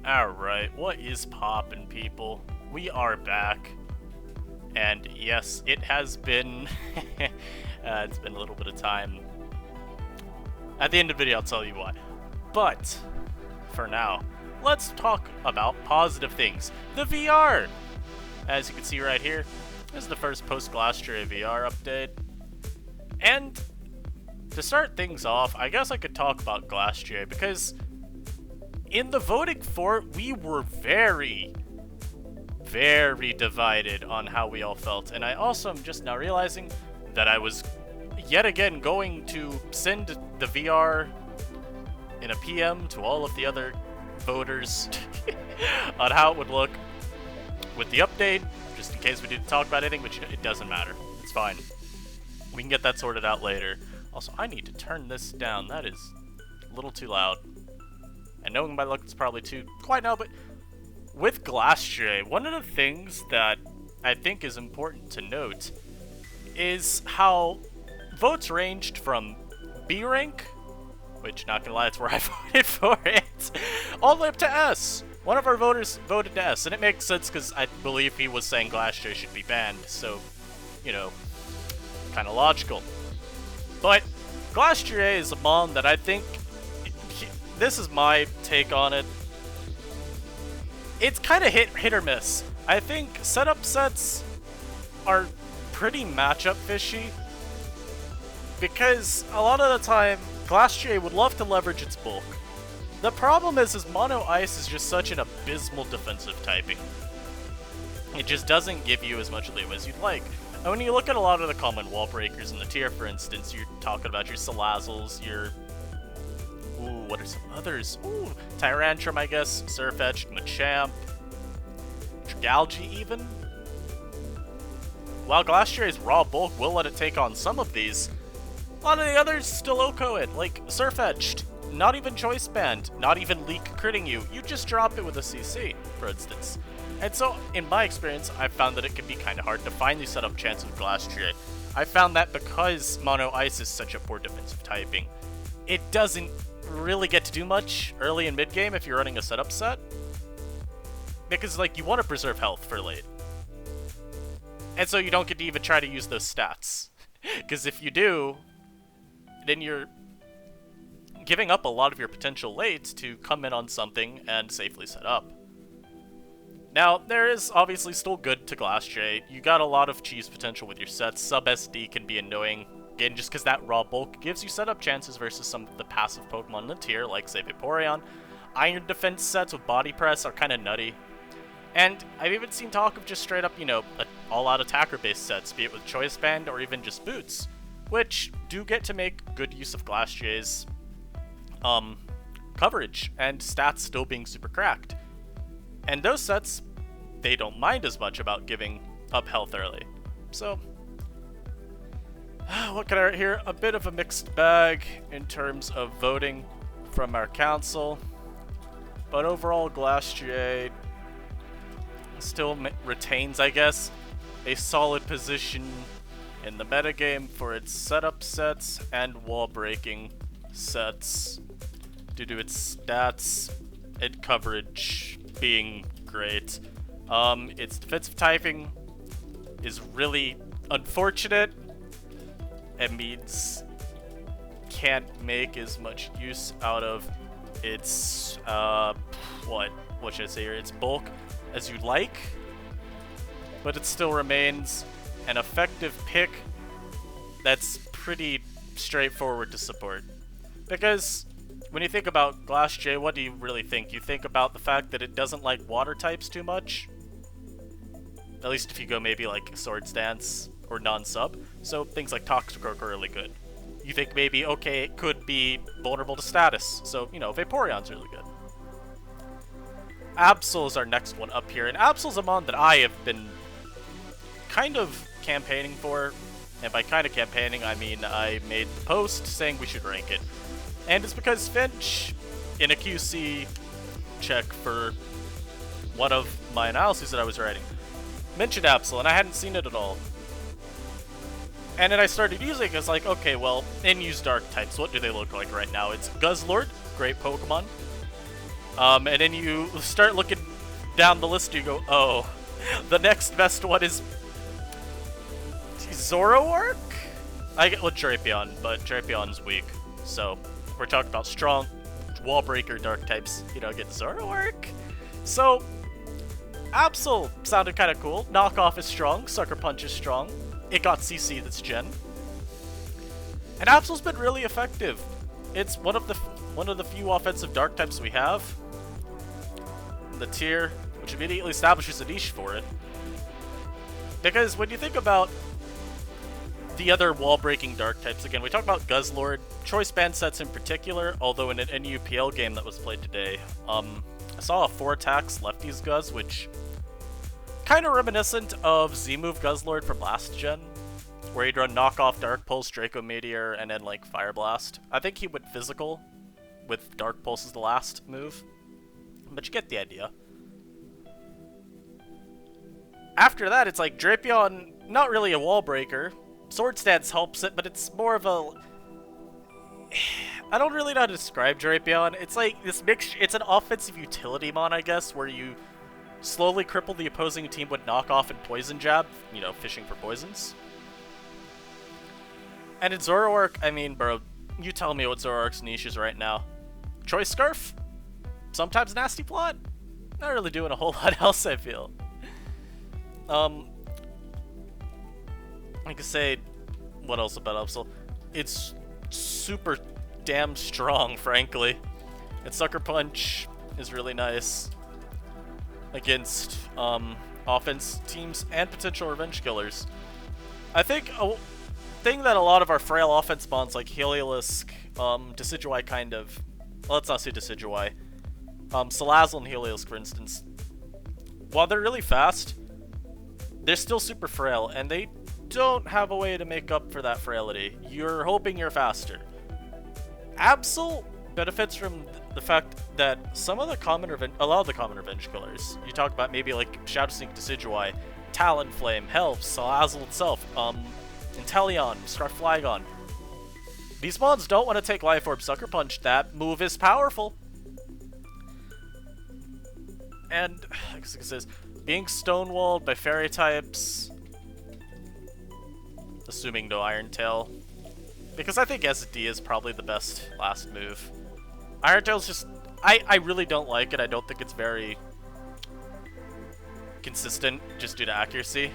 Alright, what is poppin', people? We are back. And yes, it has been... it's been a little bit of time. At the end of the video, I'll tell you why. But, for now, let's talk about positive things. The VR! As you can see right here, this is the first Post-Glastrier VR update. And, to start things off, I guess I could talk about Glastrier, because in the voting for it, we were very divided on how we all felt. And I also am just now realizing that I was yet again going to send the VR in a PM to all of the other voters on how it would look with the update, just in case we didn't talk about anything, which it doesn't matter. It's fine. We can get that sorted out later. Also, I need to turn this down. That is a little too loud. And knowing my luck, it's probably too quiet now, but with Glastrier, one of the things that I think is important to note is how votes ranged from B rank, which, not gonna lie, that's where I voted for it, all the way up to S. One of our voters voted to S, and it makes sense because I believe he was saying Glastrier should be banned, so, you know, kind of logical. But Glastrier is a mon that I think, this is my take on it, it's kind of hit or miss. I think setup sets are pretty matchup fishy, because a lot of the time, Glastrier would love to leverage its bulk. The problem is Mono Ice is just such an abysmal defensive typing. It just doesn't give you as much leeway as you'd like. And when you look at a lot of the common wall breakers in the tier, for instance, you're talking about your Salazzles, your... Ooh, what are some others? Ooh, Tyrantrum, I guess, Surfetch'd, Machamp, Galgi even? While Glastrier's raw bulk will let it take on some of these, a lot of the others still OHKO it, like Surfetch'd. Not even Choice Band, not even Leak critting you. You just drop it with a CC, for instance. And so, in my experience, I've found that it can be kind of hard to find these setup chances with Glastrier. I found that because Mono Ice is such a poor defensive typing, it doesn't really get to do much early and mid game if you're running a setup set, because like you want to preserve health for late, and so you don't get to even try to use those stats, because if you do, then you're giving up a lot of your potential lates to come in on something and safely set up. Now, there is obviously still good to Glastrier. You got a lot of cheese potential with your sets. Sub SD can be annoying, again, just because that raw bulk gives you setup chances versus some of the passive Pokemon in the tier, like, say, Vaporeon. Iron defense sets with Body Press are kind of nutty. And I've even seen talk of just straight up, you know, all-out attacker-based sets, be it with Choice Band or even just Boots, which do get to make good use of Glastrier's coverage and stats still being super cracked. And those sets, they don't mind as much about giving up health early. So, what can I write here? A bit of a mixed bag in terms of voting from our council. But overall, Glastrier still retains, I guess, a solid position in the metagame for its setup sets and wall-breaking sets due to its stats and coverage being great. Its defensive typing is really unfortunate. It means can't make as much use out of its what should I say here? Its bulk as you'd like, but it still remains an effective pick that's pretty straightforward to support. Because when you think about Glastrier, what do you really think? You think about the fact that it doesn't like water types too much. At least if you go maybe like Swords Dance or non-sub. So things like Toxicroak are really good. You think maybe, okay, it could be vulnerable to status. So, you know, Vaporeon's really good. Absol is our next one up here. And Absol's a mon that I have been kind of campaigning for. And by kind of campaigning, I mean I made the post saying we should rank it. And it's because Finch, in a QC check for one of my analyses that I was writing, mentioned Absol, and I hadn't seen it at all. And then I started using it, I was like, okay, well, in use dark types, what do they look like right now? It's Guzzlord, great Pokemon. And then you start looking down the list, you go, oh, the next best one is Zoroark? I get with Drapion, but Drapion's weak. So, we're talking about strong wall breaker dark types. You know, get Zoroark. So, Absol sounded kind of cool. Knockoff is strong. Sucker Punch is strong. It got CC this gen. And Absol's been really effective. It's one of the few offensive dark types we have in the tier, which immediately establishes a niche for it. Because when you think about the other wall-breaking dark types, again, we talk about Guzzlord, choice band sets in particular, although in an NUPL game that was played today, I saw a 4 attacks lefties Guzz, which kind of reminiscent of Z-move Guzzlord from last gen, where he'd run knockoff Dark Pulse, Draco Meteor, and then like Fire Blast. I think he went physical with Dark Pulse as the last move, but you get the idea. After that, it's like Drapion, not really a wall breaker. Sword Stance helps it, but it's more of a... I don't really know how to describe Drapion. It's like this mix. It's an offensive utility mon, I guess, where you slowly cripple the opposing team with knockoff and poison jab, you know, fishing for poisons. And in Zoroark, I mean, bro, you tell me what Zoroark's niche is right now. Choice Scarf? Sometimes Nasty Plot? Not really doing a whole lot else, I feel. I could say, what else about Absol? It's super damn strong, frankly. And Sucker Punch is really nice against offense teams and potential revenge killers. I think a thing that a lot of our frail offense bonds like Heliolisk, Decidueye kind of... Well, let's not say Decidueye. Salazzle and Heliolisk, for instance. While they're really fast, they're still super frail, and they don't have a way to make up for that frailty. You're hoping you're faster. Absol benefits from the fact that some of the common a lot of the common revenge killers, you talk about maybe like Shadow Sneak, Decidueye, Talonflame, Help, Salazzle itself, Inteleon, Scarflagon. These mons don't want to take Life Orb Sucker Punch. That move is powerful. And, like it says, being stonewalled by fairy types, assuming no Iron Tail, because I think SD is probably the best last move. Iron Tail's just, I really don't like it. I don't think it's very consistent, just due to accuracy.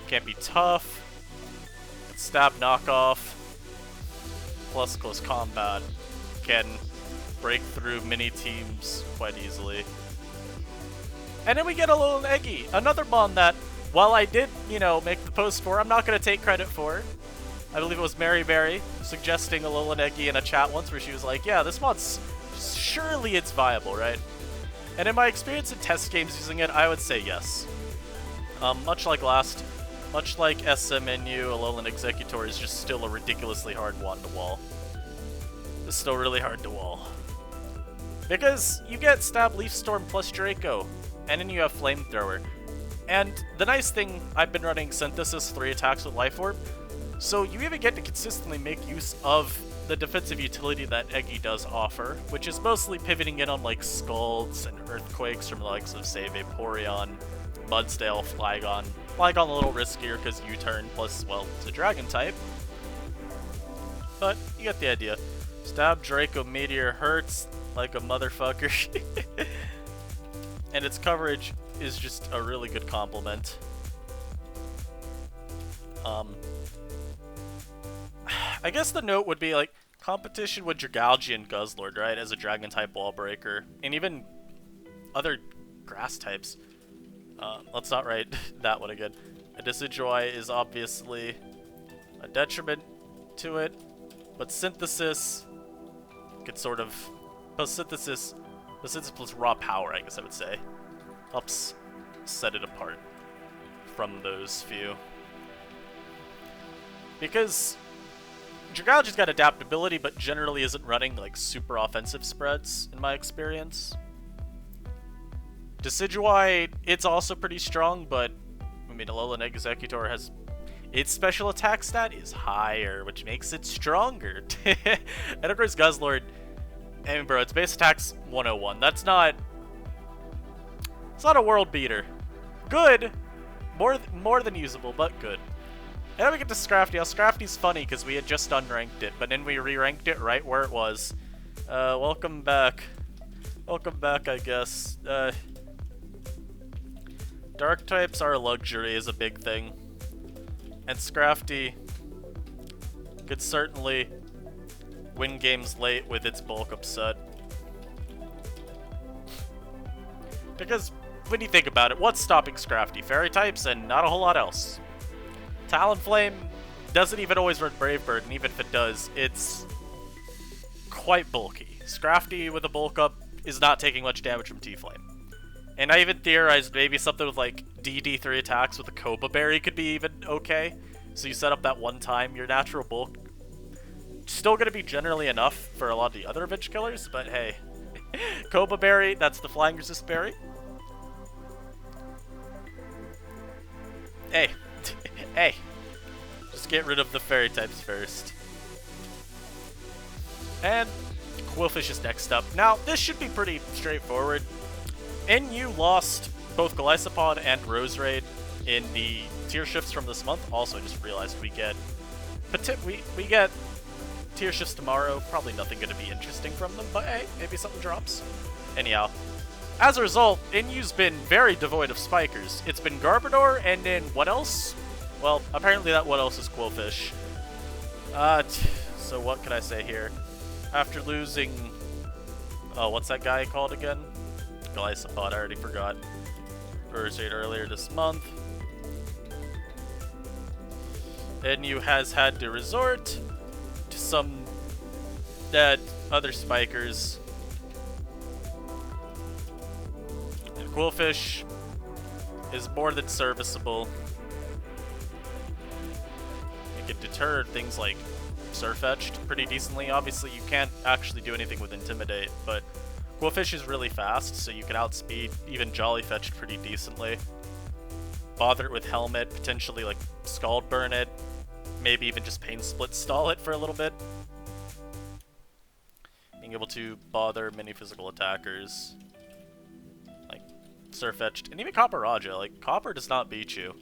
Can't be tough. Stab knockoff, plus close combat, can break through mini teams quite easily. And then we get a little Eggy, another mon that, while I did, you know, make the post for, I'm not going to take credit for. I believe it was Mary Berry suggesting a little Eggy in a chat once where she was like, yeah, this mon's, surely it's viable, right? And in my experience in test games using it, I would say yes. Much like SMNU, Alolan Executor is just still a ridiculously hard one to wall. It's still really hard to wall. Because you get Stab, Leaf Storm plus Draco, and then you have Flamethrower. And the nice thing, I've been running Synthesis 3 attacks with Life Orb, so you even get to consistently make use of the defensive utility that Eggy does offer, which is mostly pivoting in on like Scalds and Earthquakes from the likes of, say, Vaporeon, Mudsdale, Flygon. Flygon a little riskier because U-turn plus, well, it's a Dragon type. But you get the idea. Stab Draco Meteor hurts like a motherfucker. And its coverage is just a really good complement. I guess the note would be like competition with Dragalge and Guzzlord, right, as a Dragon type wall breaker, and even other grass types. Let's not write that one again. A Decidueye is obviously a detriment to it, but Synthesis could sort of... Synthesis plus raw power, I guess I would say, helps set it apart from those few. Because Dragalge's got adaptability, but generally isn't running like super offensive spreads, in my experience. Decidueye, it's also pretty strong, but I mean, Alolan Executor has its special attack stat is higher, which makes it stronger. And of course, Guzzlord, I mean, bro, it's base attacks 101. That's not... It's not a world beater. Good. More than usable, but good. And then we get to Scrafty. Now, Scrafty's funny because we had just unranked it, but then we re-ranked it right where it was. Welcome back. Welcome back, I guess. Dark types are a luxury is a big thing. And Scrafty could certainly win games late with its bulk up set. Because when you think about it, what's stopping Scrafty? Fairy types and not a whole lot else. Talonflame doesn't even always run Brave Bird, and even if it does, it's quite bulky. Scrafty with a bulk up is not taking much damage from T-Flame. And I even theorized maybe something with like DD3 attacks with a Cobra Berry could be even okay. So you set up that one time, your natural bulk still going to be generally enough for a lot of the other Avenge killers, but hey. Cobra Berry, that's the Flying Resist Berry. Hey. Hey. Just get rid of the fairy types first. And Quillfish is next up. Now, this should be pretty straightforward. NU lost both Golisopod and Roserade in the tier shifts from this month. Also, I just realized we get tier shifts tomorrow. Probably nothing going to be interesting from them, but hey, maybe something drops. Anyhow, as a result, NU's been very devoid of spikers. It's been Garbodor, and then what else? Well, apparently that what else is Quillfish. So what can I say here? After losing... Oh, what's that guy called again? Golisopod, I already forgot. Roserade earlier this month. NU has had to resort to some other spikers. And Quillfish is more than serviceable. It can deter things like Surfetched pretty decently. Obviously, you can't actually do anything with Intimidate, but Quillfish is really fast, so you can outspeed even Jolly Fetched pretty decently. Bother it with Helmet, potentially like Scald Burn it, maybe even just Pain Split stall it for a little bit. Being able to bother many physical attackers, like Surfetched, and even Copper Raja. Like, Copper does not beat you.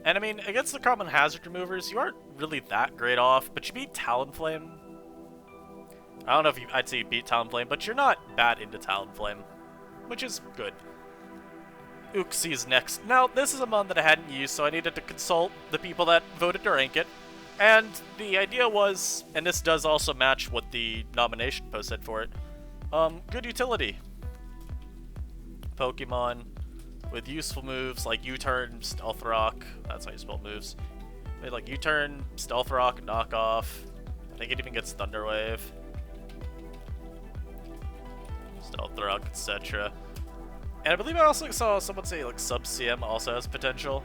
And I mean, against the common hazard removers, you aren't really that great off, but you beat Talonflame. I don't know if I'd say you beat Talonflame, but you're not bad into Talonflame, which is good. Uxie's next. Now, this is a mon that I hadn't used, so I needed to consult the people that voted to rank it. And the idea was, and this does also match what the nomination post said for it, good utility. Pokemon with useful moves like U-Turn, Stealth Rock, that's how you spell moves. Like U-Turn, Stealth Rock, Knock Off. I think it even gets Thunder Wave. Stealth Rock, etc. And I believe I also saw someone say like Sub-CM also has potential.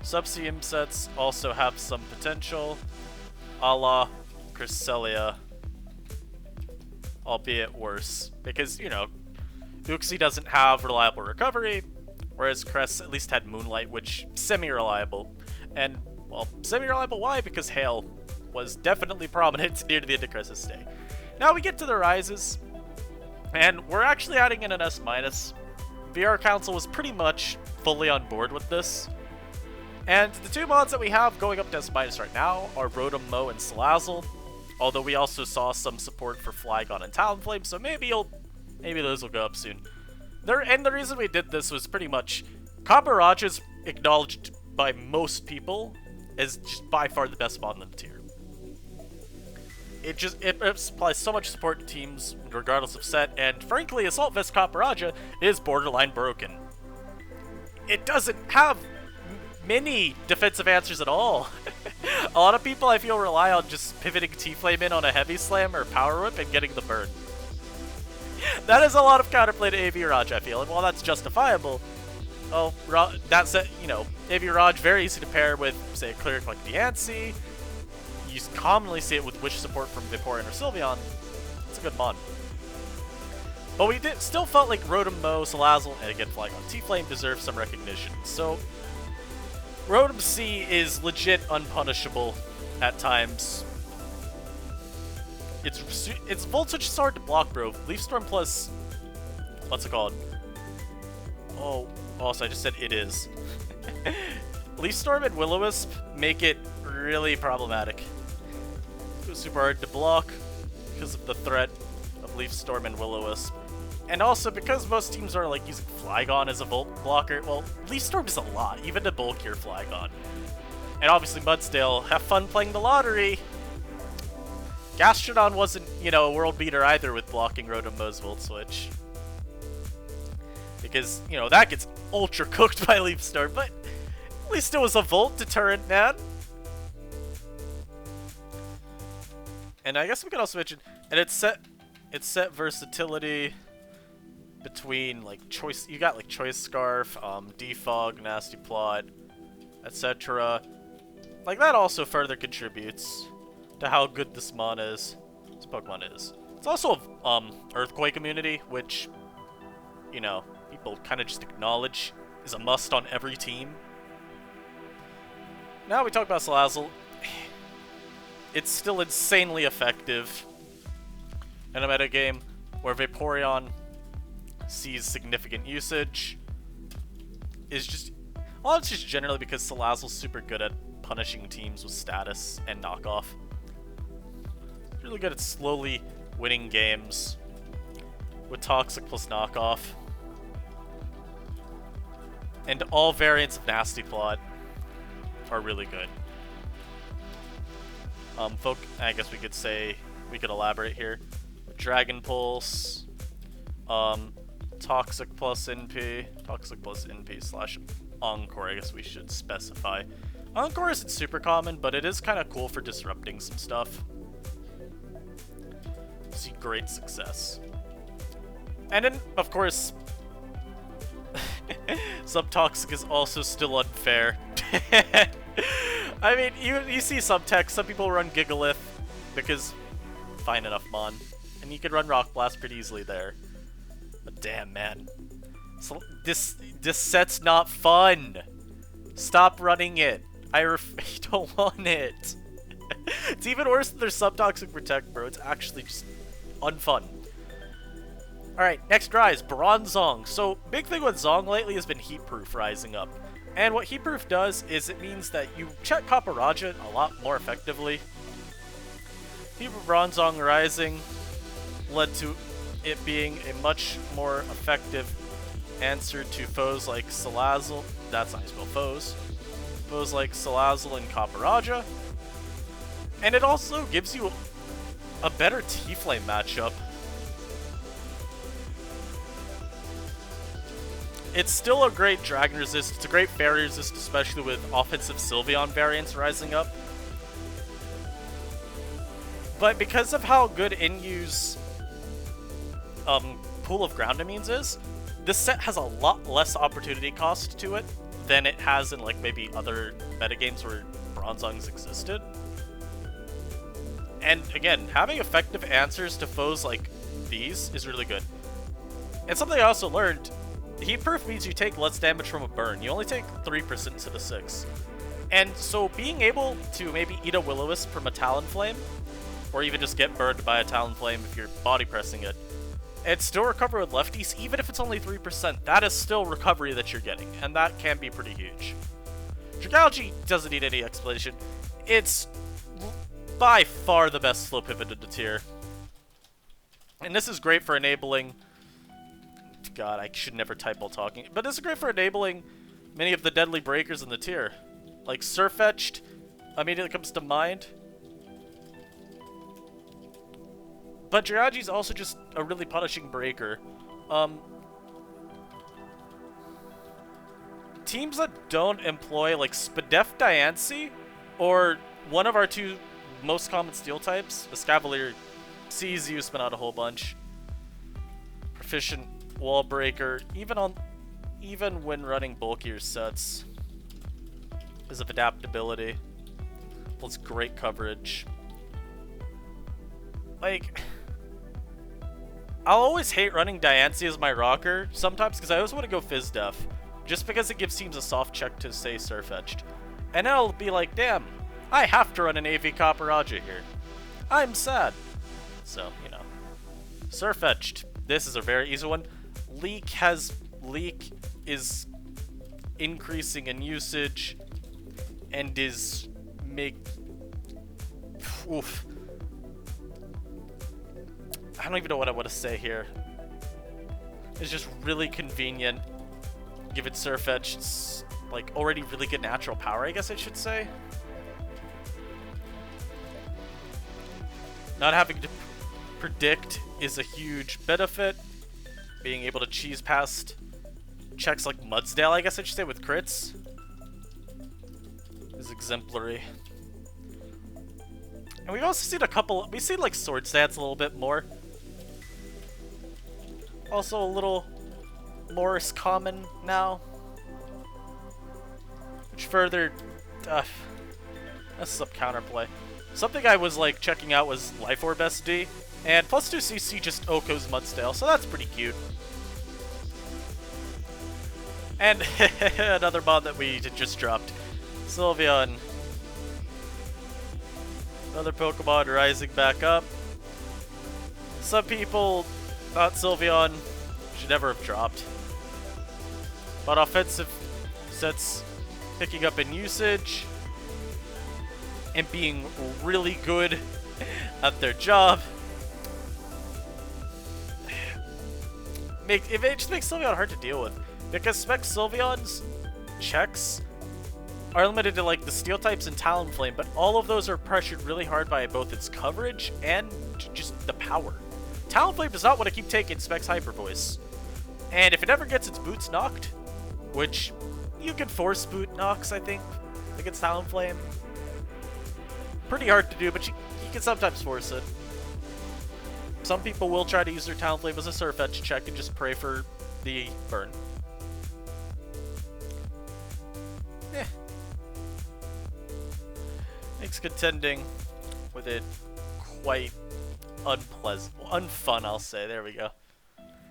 Sub-CM sets also have some potential, a la Cresselia, albeit worse. Because, you know, Uxie doesn't have reliable recovery, whereas Cress at least had Moonlight, which semi-reliable. And, well, semi-reliable why? Because Hail was definitely prominent near the end of Cress's stay. Now we get to the Rises, and we're actually adding in an S-. VR Council was pretty much fully on board with this. And the two mods that we have going up to S- right now are Rotom, Mow, and Salazzle. Although we also saw some support for Flygon and Talonflame, so maybe those will go up soon. And the reason we did this was pretty much Copper Raja is acknowledged by most people as just by far the best mod in the tier. It supplies so much support to teams regardless of set, and frankly, Assault Vest Copper Raja is borderline broken. It doesn't have many defensive answers at all. A lot of people, I feel, rely on just pivoting T-Flame in on a Heavy Slam or Power Whip and getting the burn. That is a lot of counterplay to AV Raj, I feel, and while that's justifiable, well, that said, you know, AV Raj very easy to pair with, say, a cleric like Diancie. You commonly see it with Wish support from Vaporeon or Sylveon. It's a good mod. But we still felt like Rotom, Mow, Salazzle, and again Flygon T-Flame deserve some recognition. So, Rotom C is legit unpunishable at times. It's Volt Switch is hard to block, bro. Leaf Storm plus, what's it called? Oh, also I just said it is. Leaf Storm and Will-O-Wisp make it really problematic. It's super hard to block because of the threat of Leaf Storm and Will-O-Wisp. And also because most teams are like using Flygon as a Volt blocker, well, Leaf Storm is a lot, even to bulkier Flygon. And obviously Mudsdale, have fun playing the lottery! Gastrodon wasn't, you know, a world beater either with blocking Rotom-Mo's Volt Switch. Because, you know, that gets ultra cooked by Leaf Storm, but at least it was a Volt deterrent, man. And I guess we could also mention, and it's set versatility between like choice. You got like Choice Scarf, Defog, Nasty Plot, etc. Like that also further contributes to how good this Pokemon is. It's also Earthquake immunity, which, you know, people kind of just acknowledge is a must on every team. Now we talk about Salazzle. It's still insanely effective in a metagame where Vaporeon sees significant usage. It's just generally because Salazzle's super good at punishing teams with status and knockoff. It's really good at slowly winning games with Toxic plus knockoff. And all variants of Nasty Plot are really good. I guess we could elaborate here. Dragon Pulse, Toxic plus NP slash Encore, I guess we should specify. Encore isn't super common, but it is kind of cool for disrupting some stuff. See great success. And then, of course, Subtoxic is also still unfair. I mean, you see subtext, some people run Gigalith because fine enough mon, and you could run Rock Blast pretty easily there. But damn, man. So this set's not fun. Stop running it. I don't want it. It's even worse than their Subtoxic Protect, bro. It's actually just unfun. Alright, next rise, Bronzong. So, big thing with Zong lately has been Heat Proof rising up. And what Heat Proof does is it means that you check Copperajah a lot more effectively. Heat Proof Bronzong rising led to it being a much more effective answer to foes like Salazzle. That's not how you spell foes. Foes like Salazzle and Copperajah. And it also gives you a better T-Flame matchup. It's still a great Dragon Resist, it's a great Fairy Resist, especially with offensive Sylveon variants rising up. But because of how good in-use pool of ground amines is, this set has a lot less opportunity cost to it than it has in like maybe other metagames where Bronzong's existed. And again, having effective answers to foes like these is really good. And something I also learned, Heat Proof means you take less damage from a burn. You only take 3% instead of 6. And so being able to maybe eat a Will-O-Wisp from a Talonflame, or even just get burned by a Talonflame if you're body pressing it, and still recover with lefties, even if it's only 3%, that is still recovery that you're getting, and that can be pretty huge. Dragalge doesn't need any explanation. It's by far the best slow pivot in the tier. And this is great for enabling... God, I should never type while talking. But this is great for enabling many of the deadly breakers in the tier. Like Surfetched immediately comes to mind. But Jiraji's also just a really punishing breaker. Teams that don't employ like Spadef Diancie or one of our two most common steel types, Escavalier, sees you spin out a whole bunch. Proficient Wall Breaker, even when running bulkier sets, because of adaptability, plus great coverage. Like, I'll always hate running Diancie as my rocker, sometimes because I always want to go Fizz Def, just because it gives teams a soft check to say Surfetched. And then I'll be like, damn, I have to run an AV Copperajah here. I'm sad. So, you know. Surfetched. This is a very easy one. Leak is increasing in usage and is oof. I don't even know what I want to say here. It's just really convenient. Give it Surfetched. It's like already really good natural power, I guess I should say. Not having to predict is a huge benefit. Being able to cheese past checks like Mudsdale, I guess I should say, with crits is exemplary. And we've also seen we've seen like Sword Stance a little bit more. Also a little more is common now. Which further, that's up counterplay. Something I was like checking out was Life Orb SD, and plus 2 CC just Oko's Mudsdale, so that's pretty cute. And another mod that we just dropped, Sylveon. Another Pokemon rising back up. Some people thought Sylveon should never have dropped, but offensive sets picking up in usage and being really good at their job. It just makes Sylveon hard to deal with, because Spec Sylveon's checks are limited to like the Steel types and Talonflame, but all of those are pressured really hard by both its coverage and just the power. Talonflame does not want to keep taking Spec's Hyper Voice, and if it ever gets its boots knocked, which you can force boot knocks, I think, against Talonflame. Pretty hard to do, but you can sometimes force it. Some people will try to use their Talonflame as a Surfetch check and just pray for the burn. Eh. Makes contending with it quite unpleasant. Unfun, I'll say. There we go.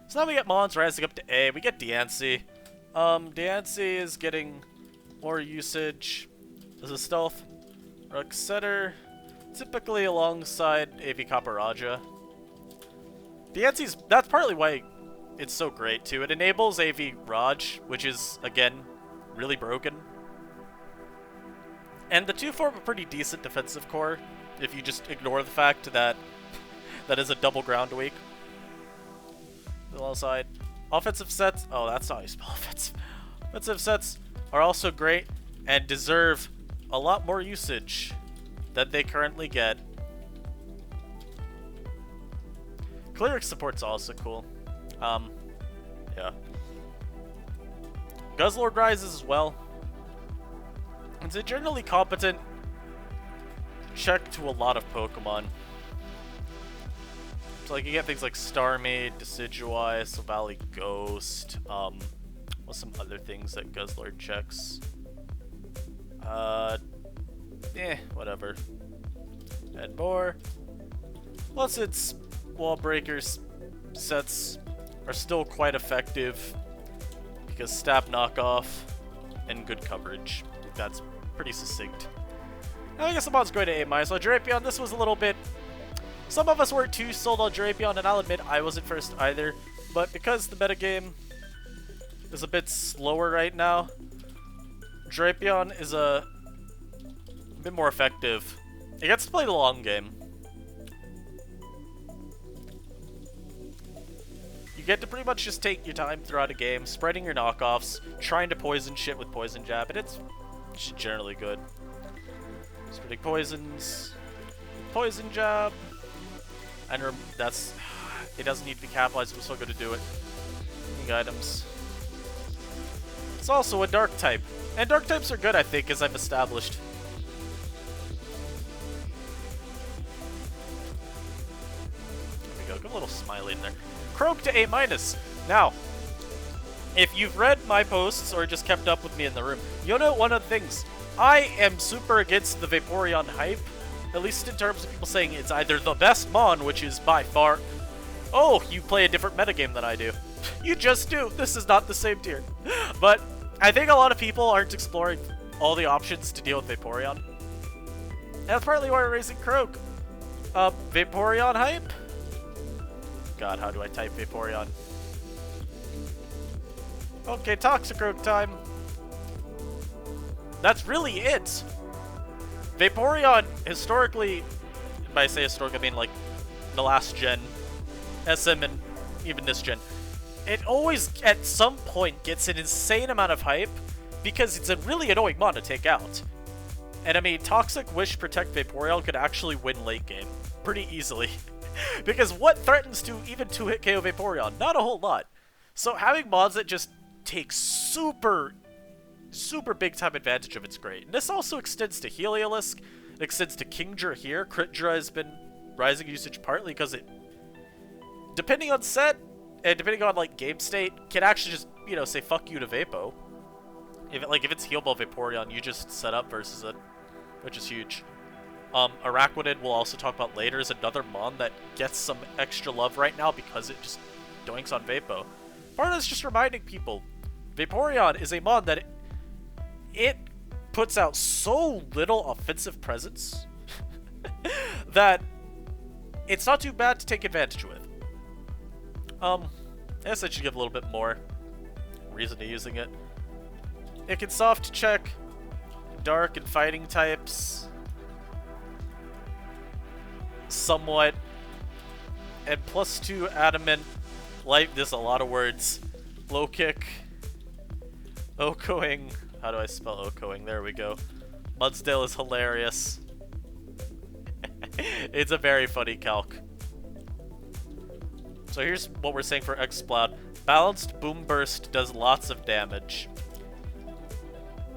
So now we get Mons rising up to A. We get Diancie. Diancie is getting more usage as a stealth Ruck Setter, typically alongside AV Caparaja. Diancie's, that's partly why it's so great too. It enables AV Raj, which is, again, really broken. And the two form a pretty decent defensive core, if you just ignore the fact that that is a double ground weak. Alongside offensive sets, oh, that's not how you spell offensive. Offensive sets are also great and deserve a lot more usage than they currently get. Cleric support's also cool. Yeah. Guzzlord rises as well. It's a generally competent check to a lot of Pokemon. So like you get things like Starmie, Decidueye, Silvally Ghost, what's some other things that Guzzlord checks? Whatever. And more. Plus its Wall Breakers sets are still quite effective because stab knockoff and good coverage. That's pretty succinct. Now I guess the mod's going to A-. So Drapion, this was a little bit... Some of us weren't too sold on Drapion, and I'll admit I wasn't first either. But because the metagame is a bit slower right now, Drapion is a bit more effective. It gets to play the long game. You get to pretty much just take your time throughout a game, spreading your knockoffs, trying to poison shit with Poison Jab, and it's generally good. Spreading poisons, Poison Jab, and that's... It doesn't need to be capitalized, we're still going to do it. Items. It's also a Dark type, and Dark types are good, I think, as I've established. There we go, give a little smiley in there. Croak to A-. Now, if you've read my posts or just kept up with me in the room, you'll know one of the things. I am super against the Vaporeon hype, at least in terms of people saying it's either the best Mon, which is by far... Oh, you play a different metagame than I do. You just do. This is not the same tier. But I think a lot of people aren't exploring all the options to deal with Vaporeon. And that's partly why we're raising Croak. Vaporeon hype? God, how do I type Vaporeon? Okay, Toxicroak time. That's really it. Vaporeon, historically, by say historic, I mean like the last gen, SM, and even this gen, it always, at some point, gets an insane amount of hype because it's a really annoying mon to take out. And I mean, Toxic Wish Protect Vaporeon could actually win late game pretty easily. Because what threatens to even 2-hit KO Vaporeon? Not a whole lot. So having mods that just take super big time advantage of it's great. And this also extends to Heliolisk, it extends to Kingdra here. Critdra has been rising usage partly because it, depending on set, and depending on like game state, can actually just, you know, say fuck you to Vapo. If it's Heal Ball Vaporeon, you just set up versus it, which is huge. Araquanid, we'll also talk about later, is another mon that gets some extra love right now because it just doinks on Vapo. Part of this just reminding people, Vaporeon is a mon that it puts out so little offensive presence that it's not too bad to take advantage with. I guess I should give a little bit more reason to using it. It can soft check dark and fighting types somewhat, and +2 adamant, light, there's a lot of words, low kick, Okoing, how do I spell Okoing? There we go. Mudsdale is hilarious. It's a very funny calc. So here's what we're saying for Exploud. Balanced Boom Burst does lots of damage.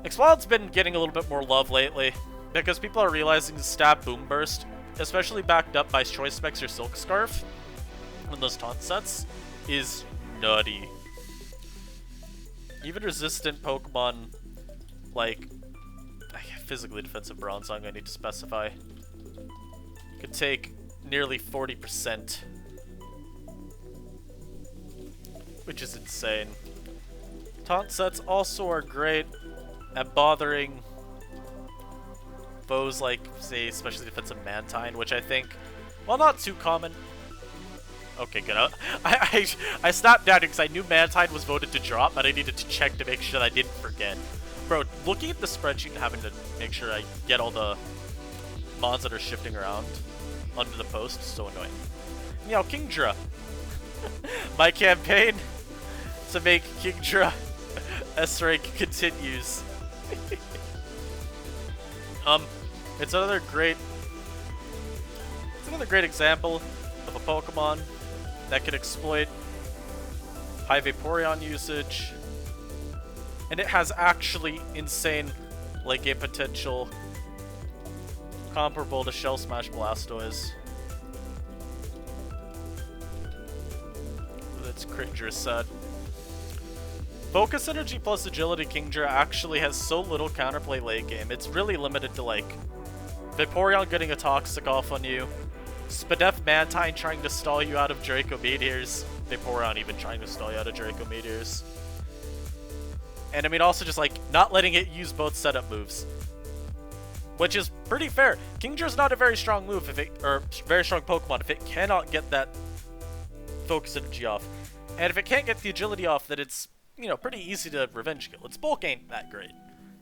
Exploud's been getting a little bit more love lately because people are realizing the stab Boom Burst, especially backed up by Choice Specs or Silk Scarf in those taunt sets, is nutty. Even resistant Pokemon like physically defensive Bronzong, I need to specify, could take nearly 40%, which is insane. Taunt sets also are great at bothering foes like, say, especially defensive Mantine, which I think, well, not too common. Okay, good. I stopped doubting because I knew Mantine was voted to drop, but I needed to check to make sure that I didn't forget. Bro, looking at the spreadsheet and having to make sure I get all the mons that are shifting around under the post is so annoying. Meow, Kingdra. My campaign to make Kingdra S-rank continues. It's another great example of a Pokemon that can exploit high Vaporeon usage, and it has actually insane late game potential comparable to Shell Smash Blastoise. That's Critdra said. Focus Energy plus Agility Kingdra actually has so little counterplay late game. It's really limited to like Vaporeon getting a Toxic off on you, Spadef Mantine trying to stall you out of Draco Meteors, Vaporeon even trying to stall you out of Draco Meteors. And I mean also just like not letting it use both setup moves, which is pretty fair. Kingdra's not a very strong move if it, or very strong Pokemon if it cannot get that Focus Energy off. And if it can't get the Agility off, then it's, you know, pretty easy to revenge kill. Its bulk ain't that great.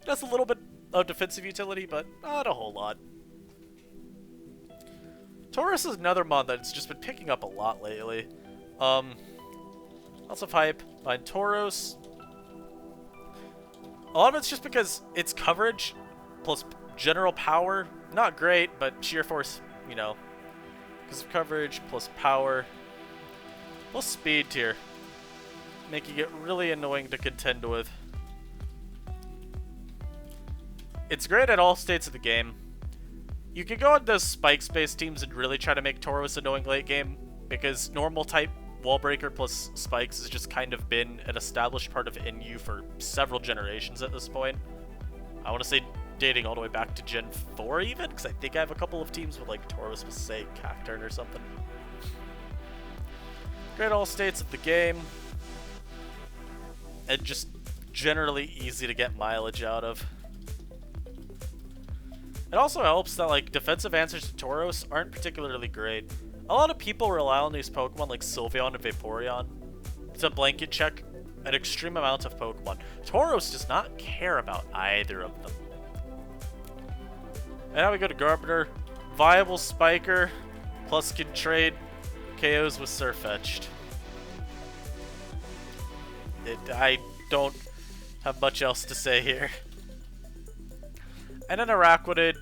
It has a little bit of defensive utility, but not a whole lot. Taurus is another mon that's just been picking up a lot lately. Lots of hype behind Taurus. A lot of it's just because its coverage plus general power, not great, but sheer force, you know, because of coverage plus power plus speed tier, making it really annoying to contend with. It's great at all states of the game. You can go on those spikes-based teams and really try to make Taurus annoying late game, because normal type Wall Breaker plus spikes has just kind of been an established part of NU for several generations at this point. I want to say dating all the way back to Gen 4 even, because I think I have a couple of teams with like Taurus with, say, Cacturn or something. Great all states of the game, and just generally easy to get mileage out of. It also helps that like defensive answers to Tauros aren't particularly great. A lot of people rely on these Pokemon like Sylveon and Vaporeon to blanket check an extreme amount of Pokemon. Taurus does not care about either of them. And now we go to Garbiter. Viable Spiker, plus can trade KOs with Surfetched. I don't have much else to say here. And then Araquanid.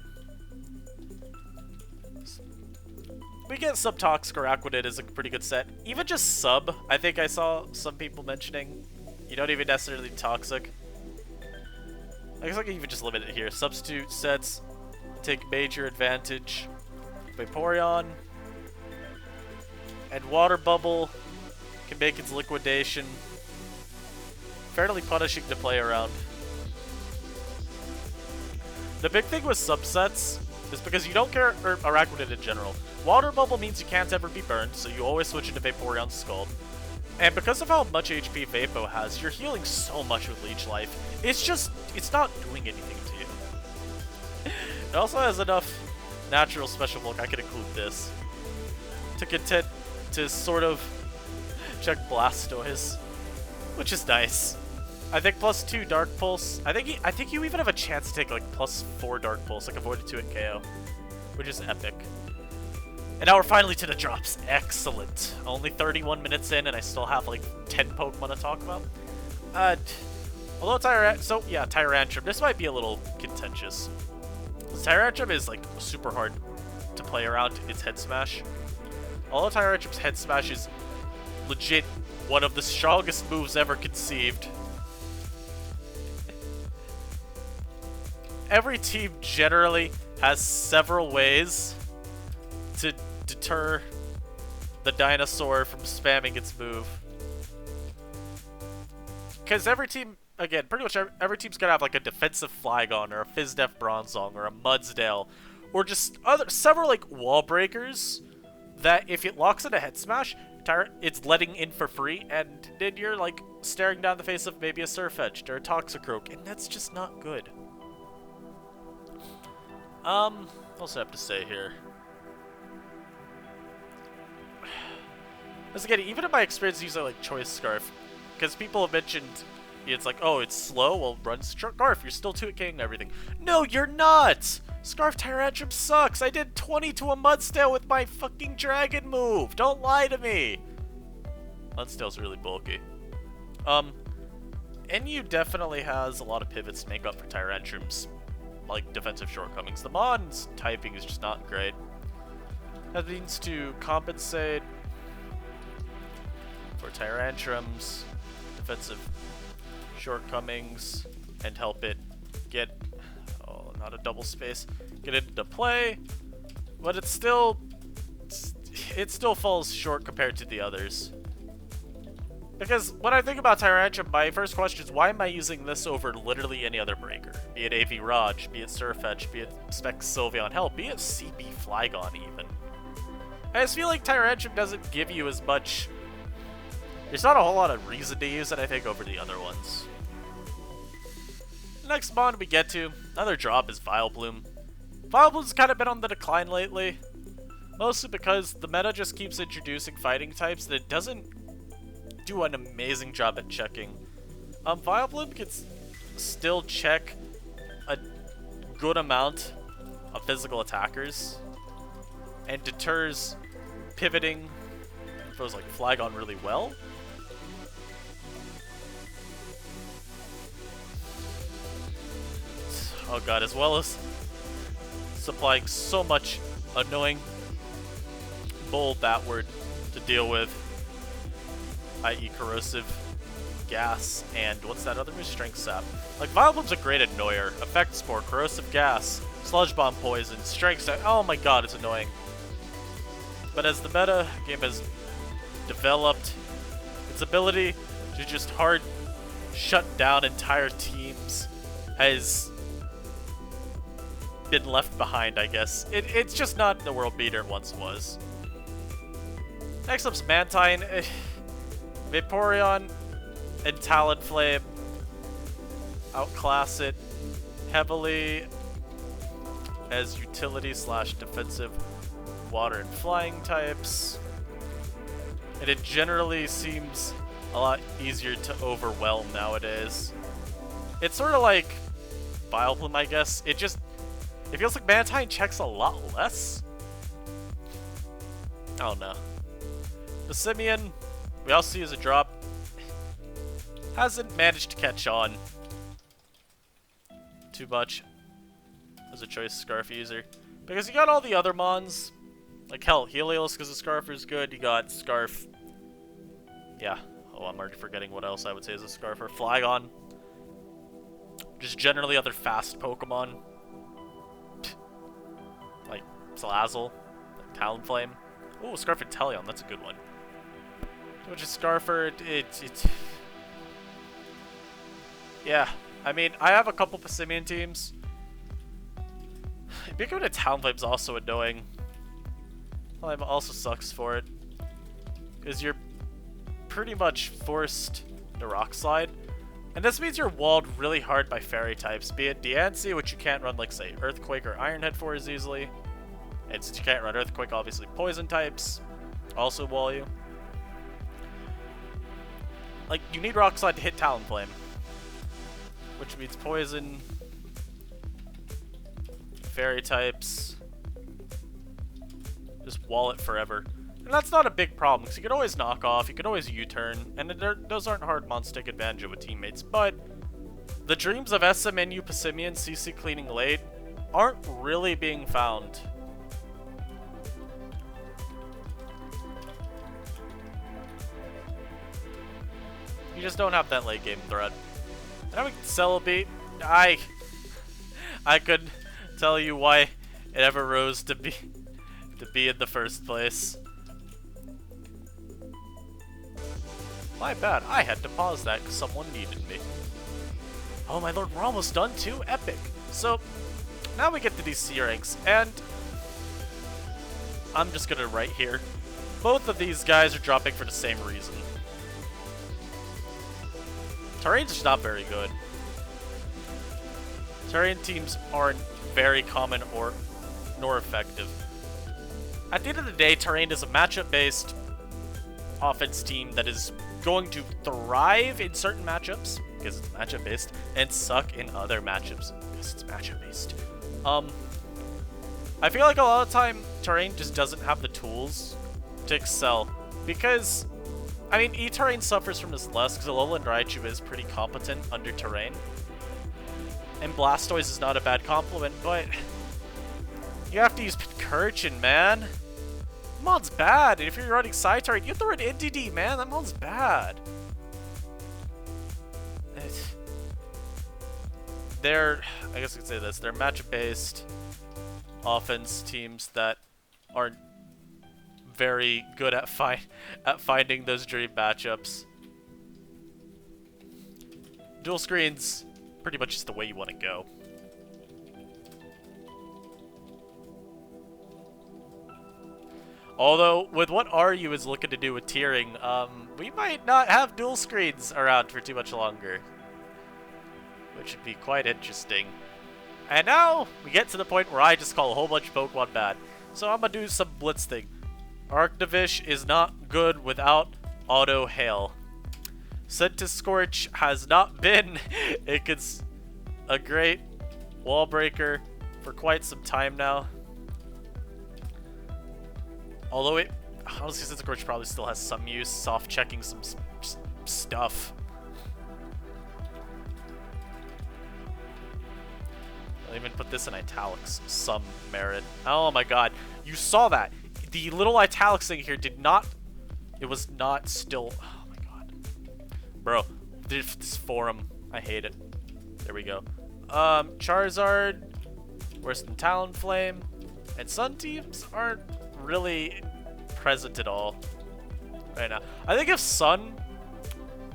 We get Subtoxic Araquanid is a pretty good set. Even just Sub, I think I saw some people mentioning. You don't even necessarily Toxic. I guess I can even just limit it here. Substitute sets take major advantage. Vaporeon. And Water Bubble can make its liquidation fairly punishing to play around. The big thing with subsets is because you don't care, or Araquanid in general. Water Bubble means you can't ever be burned, so you always switch into Vaporeon's Scald. And because of how much HP Vapo has, you're healing so much with Leech Life. It's not doing anything to you. It also has enough natural special bulk, I could include this, to contend to sort of check Blastoise, which is nice. I think +2 Dark Pulse. I think you even have a chance to take like +4 Dark Pulse, like avoid a 2-hit KO, which is epic. And now we're finally to the drops. Excellent. Only 31 minutes in, and I still have like 10 Pokemon to talk about. Although Tyrantrum. This might be a little contentious. Tyrantrum is like super hard to play around its Head Smash. Although Tyrantrum's Head Smash is legit one of the strongest moves ever conceived. Every team generally has several ways to deter the dinosaur from spamming its move. Because every team, again, pretty much every team's gonna have like a defensive Flygon or a Fizdef Bronzong or a Mudsdale, or just several like wall breakers that if it locks in a Head Smash, it's letting in for free, and then you're like staring down the face of maybe a Surfetched or a Toxicroak, and that's just not good. What else do I have to say here? As again, even in my experience using like Choice Scarf, because people have mentioned it's like, oh, it's slow, well, run Scarf, you're still 2-King and everything. No, you're not! Scarf Tyrantrum sucks! I did 20 to a Mudsdale with my fucking Dragon move! Don't lie to me! Mudsdale's really bulky. NU definitely has a lot of pivots to make up for Tyrantrum's like defensive shortcomings. The Mon's typing is just not great. That means to compensate for Tyrantrum's defensive shortcomings and help it get, oh, not a double space, get it into play, but it still falls short compared to the others. Because when I think about Tyrantrum, my first question is, why am I using this over literally any other breaker? Be it AV Raj, be it Surfetch, be it Spec Sylveon, hell, be it CB Flygon even. I just feel like Tyrantrum doesn't give you as much. There's not a whole lot of reason to use it, I think, over the other ones. The next Mon we get to, another drop, is Vileplume. Vileplume's kind of been on the decline lately. Mostly because the meta just keeps introducing fighting types that it doesn't do an amazing job at checking. Vileplume can still check a good amount of physical attackers and deters pivoting those like Flygon really well. Oh god, as well as supplying so much annoying bull Batward to deal with, i.e. corrosive gas, and what's that other move? Strength Sap. Like, Vileplume's a great annoyer. Effect Spore, corrosive gas, Sludge Bomb Poison, Strength Sap. Oh my god, it's annoying. But as the meta game has developed, its ability to just hard shut down entire teams has been left behind, I guess. It's just not the world beater it once was. Next up's Mantine. Vaporeon and Talonflame outclass it heavily as utility / defensive water and flying types. And it generally seems a lot easier to overwhelm nowadays. It's sort of like Vileplume, I guess. It feels like Mantine checks a lot less. I don't know. The Sylveon, we all see as a drop, hasn't managed to catch on too much as a choice Scarf user. Because you got all the other mons. Like, hell, Helios because the Scarf is good. You got Scarf. Yeah. Oh, I'm already forgetting what else I would say is a Scarf. Or Flygon. Just generally other fast Pokemon. Like Salazzle. Like Talonflame. Oh, Scarf and Teleon. That's a good one. Which is Scarfer. Yeah. I mean, I have a couple Passimian teams. Becoming a Talonflame's also annoying. Talonflame also sucks for it. Because you're pretty much forced to Rock Slide. And this means you're walled really hard by Fairy types. Be it Diancie, which you can't run, like, say, Earthquake or Iron Head for as easily. And since you can't run Earthquake, obviously Poison types also wall you. Like, you need Rock Slide to hit Talonflame. Which means Poison, Fairy types, just wall it forever. And that's not a big problem, because you can always knock off, you can always U-turn, and those aren't hard mons to take advantage of with teammates, but the dreams of SMNU Passimian CC cleaning late aren't really being found. You just don't have that late game threat. Now we can Celebi. I couldn't tell you why it ever rose to be in the first place. My bad. I had to pause that because someone needed me. Oh my lord, we're almost done too? Epic. So now we get to these C ranks, and I'm just gonna write here. Both of these guys are dropping for the same reason. Terrain's just not very good. Terrain teams aren't very common nor effective. At the end of the day, Terrain is a matchup-based offense team that is going to thrive in certain matchups because it's matchup-based and suck in other matchups because it's matchup-based. I feel like a lot of the time Terrain just doesn't have the tools to excel because, I mean, E-Terrain suffers from this less because Alolan Raichu is pretty competent under Terrain. And Blastoise is not a bad complement, but you have to use Pincurchin, man. That mod's bad, and if you're running Psy-Terrain, you have to run NDD, man. That mod's bad. They're, I guess I could say this, they're matchup-based offense teams that aren't very good at finding those dream matchups. Dual screens, pretty much just the way you want to go. Although, with what RU is looking to do with tiering, we might not have dual screens around for too much longer. Which would be quite interesting. And now, we get to the point where I just call a whole bunch of Pokemon bad. So I'm gonna do some blitzing. Arctivish is not good without Auto Hail. Centiskorch has not been a great wall breaker for quite some time now. Although it, honestly, Centiskorch probably still has some use, soft checking some stuff. I'll even put this in italics, some merit. Oh my god, you saw that. The little italics thing here did not, it was not still, oh my god. Bro, this forum, I hate it. There we go. Charizard, worse than Talonflame, and Sun teams aren't really present at all right now. I think if Sun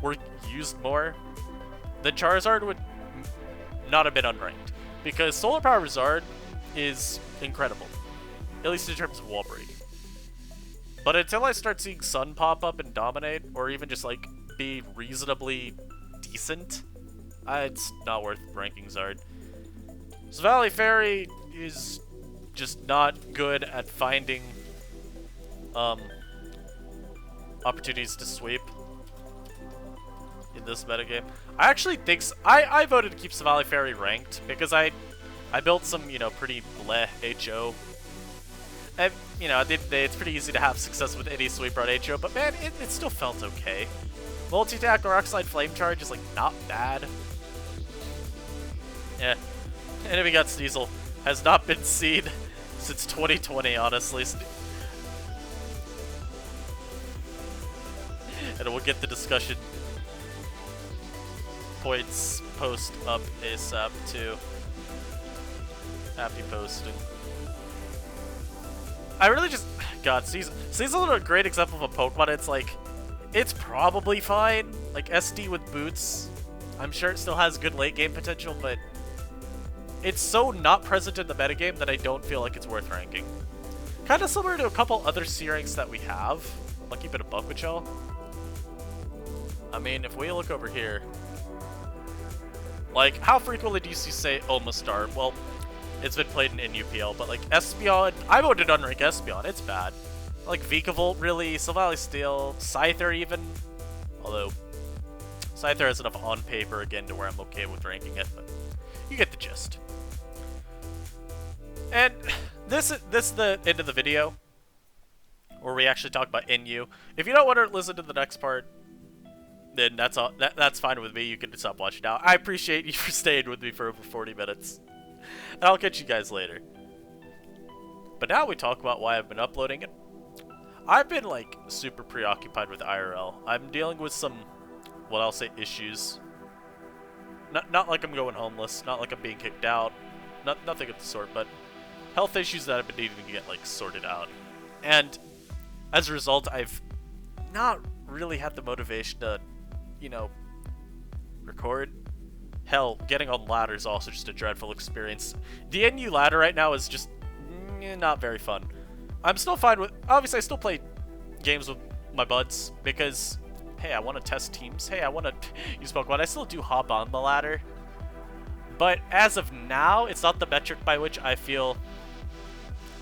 were used more, then Charizard would not have been unranked. Because Solar Power Rizard is incredible, at least in terms of wall breaking. But until I start seeing Sun pop up and dominate, or even just like be reasonably decent, it's not worth ranking Zard. So Valley Fairy is just not good at finding opportunities to sweep in this metagame. I actually think I voted to keep Savali Fairy ranked because I built some, you know, pretty bleh HO. And, you know, at the end of the day, it's pretty easy to have success with any sweeper on HO, but man, it still felt okay. Multi-attack or Oxide Flame Charge is, like, not bad. Yeah. Enemy God Sneasel has not been seen since 2020, honestly. And we'll get the discussion points post up ASAP too. Happy posting. I really just... God, Sneasel is a great example of a Pokemon. It's like... It's probably fine. Like, SD with boots. I'm sure it still has good late game potential, but... It's so not present in the metagame that I don't feel like it's worth ranking. Kind of similar to a couple other C ranks that we have. Lucky Bit of Buck with Shell. I mean, if we look over here... Like, how frequently do you see say Omastar? Well, it's been played in UPL, but like Espeon, I voted on rank Espeon, it's bad. Like Vikavolt, really, Sylveon Steel, Scyther even. Although, Scyther has enough on paper again to where I'm okay with ranking it, but you get the gist. And this is the end of the video, where we actually talk about NU. If you don't want to listen to the next part, then that's all. That's fine with me. You can stop watching now. I appreciate you for staying with me for over 40 minutes. And I'll catch you guys later. But now we talk about why I've been uploading it. I've been, like, super preoccupied with IRL. I'm dealing with some, what I'll say, issues. Not like I'm going homeless. Not like I'm being kicked out. Nothing of the sort, but health issues that I've been needing to get, like, sorted out. And as a result, I've not really had the motivation to, you know, record. Hell, getting on ladder is also just a dreadful experience. The NU ladder right now is just not very fun. I'm still fine with... Obviously, I still play games with my buds because, hey, I want to test teams. Hey, I want to use Pokemon. I still do hop on the ladder. But as of now, it's not the metric by which I feel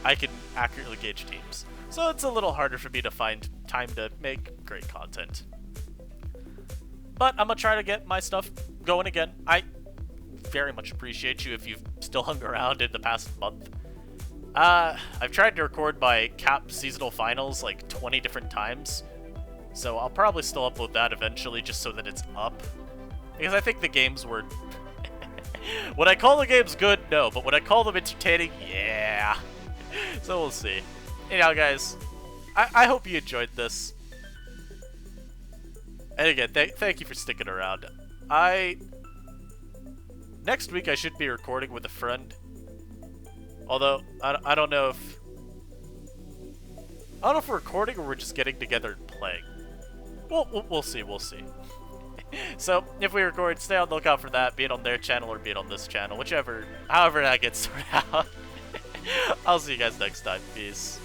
I can accurately gauge teams. So it's a little harder for me to find time to make great content. But I'm going to try to get my stuff going again. I very much appreciate you if you've still hung around in the past month. I've tried to record my Cap seasonal finals like 20 different times. So I'll probably still upload that eventually just so that it's up. Because I think the games were... Would I call the games good? No. But would I call them entertaining? Yeah. So we'll see. Anyhow, guys, I hope you enjoyed this. And again, thank you for sticking around. Next week I should be recording with a friend. Although, I don't know if... I don't know if we're recording or we're just getting together and playing. We'll see, we'll see. So, if we record, stay on the lookout for that, be it on their channel or be it on this channel, however that gets sorted out. I'll see you guys next time. Peace.